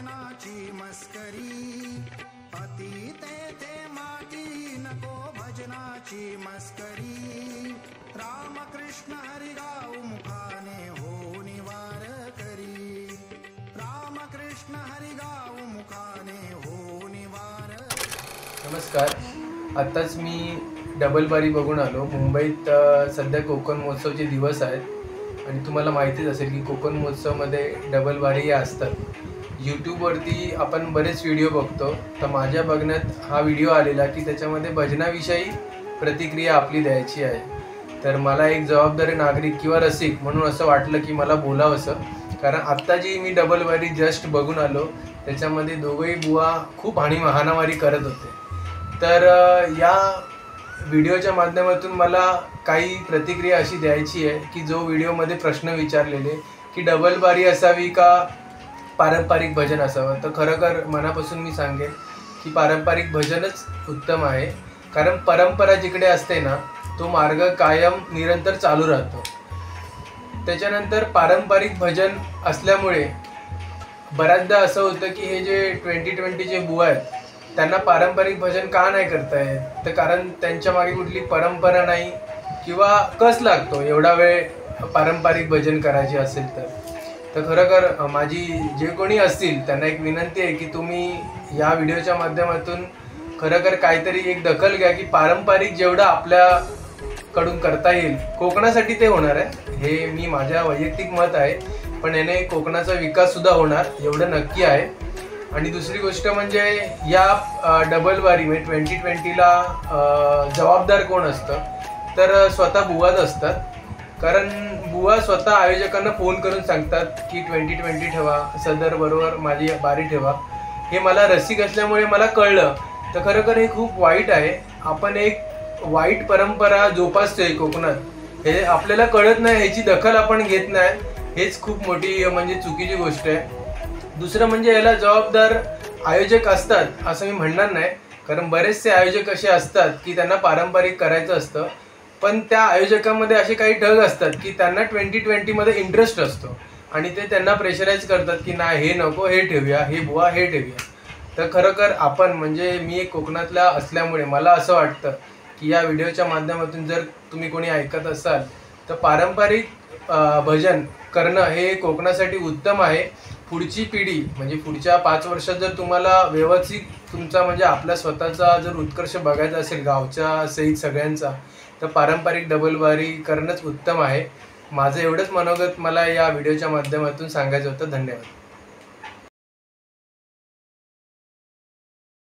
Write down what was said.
भजनाची मस्करी, अति तेथे माती नको भजनाची मस्करी। रामकृष्ण हरी गाऊ मुखाने हो निवार करी, रामकृष्ण हरी गाऊ मुखाने हो निवार। नमस्कार, आत्ताच मी डबल बारी बघून आलो। मुंबईत सध्या कोकण महोत्सवचे दिवस आहेत आणि तुम्हाला माहितीच असेल की कोकण महोत्सवमध्ये डबल बारी असतात। यूट्यूबवरती आपण बरेच व्हिडिओ बघतो, तर माझ्या बघण्यात हा व्हिडिओ आलेला की त्याच्यामध्ये भजनाविषयी प्रतिक्रिया आपली द्यायची आहे। तर मला एक जबाबदारी नागरिक किंवा रसिक म्हणून असं वाटलं की मला बोलावंसं, कारण आत्ता जी मी डबल बारी जस्ट बघून आलो त्याच्यामध्ये दोघंही बुवा खूप हाणामारी करत होते। तर या व्हिडिओच्या माध्यमातून मला काही प्रतिक्रिया अशी द्यायची आहे की जो व्हिडिओमध्ये प्रश्न विचारलेले की डबल बारी असावी का पारंपरिक भजन असावं, तर खरोखर मनापासून मी सांगेन की पारंपरिक भजनच उत्तम आहे। कारण परंपरा जिकडे असते ना तो मार्ग कायम निरंतर चालू राहतो। त्याच्यानंतर पारंपरिक भजन असल्यामुळे बऱ्याचदा असं होतं की हे जे 2020 जे बुवा आहेत त्यांना पारंपरिक भजन का नाही करता येत, तर कारण त्यांच्या मागे कुठली परंपरा नाही किंवा कस लागतो एवढा वेळ पारंपरिक भजन करायचे असेल तर खरोखर माझी जे कोणी असतील त्यांना एक विनंती आहे की तुम्ही या व्हिडिओच्या माध्यमातून खरोखर काहीतरी एक दखल घ्या की पारंपरिक जेवढं आपल्याकडून करता येईल कोकणासाठी ते होणार आहे, हे मी माझ्या वैयक्तिक मत आहे। पण याने कोकणाचा विकास सुद्धा होणार एवढं नक्की आहे। आणि दुसरी गोष्ट म्हणजे या डबल बारी म्हणजे 2020ला जबाबदार कोण असतं, तर स्वतः बुवाच असतात। कारण बुवा स्वतः आयोजकांना फोन करून सांगतात की 2020 ठेवा, सदर बरोबर माझी बारी ठेवा। हे मला रसिक असल्यामुळे मला कळलं, तर खरोखर हे खूप वाईट आहे। आपण एक वाईट परंपरा जोपासतोय कोकणात, हे आपल्याला कळत नाही, ह्याची दखल आपण घेत नाही, हेच खूप मोठी म्हणजे चुकीची गोष्ट आहे। दुसरं म्हणजे याला जबाबदार आयोजक असतात असं मी म्हणणार नाही, कारण बरेचसे आयोजक असे असतात की त्यांना पारंपरिक करायचं असतं, पण त्या आयोजकांमध्ये असे काही ढग असतात की त्यांना 2020मध्ये इंटरेस्ट असतो आणि ते त्यांना प्रेशराईज करतात की नाही हे नको, हे ठेवूया, हे बुवा हे ठेवूया। तर खरोखर आपण म्हणजे मी एक कोकणातला असल्यामुळे मला असं वाटतं की या व्हिडिओच्या माध्यमातून जर तुम्ही कोणी ऐकत असाल तर पारंपरिक भजन करणं हे कोकणासाठी उत्तम आहे। पुढची पिढी म्हणजे पुढच्या 5 वर्षात जर तुम्हाला व्यवस्थित तुमचा म्हणजे आपला स्वतःचा जर उत्कर्ष बघायचा असेल गावच्या सहित सगळ्यांचा, तर पारंपरिक डबल बारी करणंच उत्तम आहे। माझं एवढंच मनोगत मला या व्हिडिओच्या माध्यमातून सांगायचं होतं। धन्यवाद।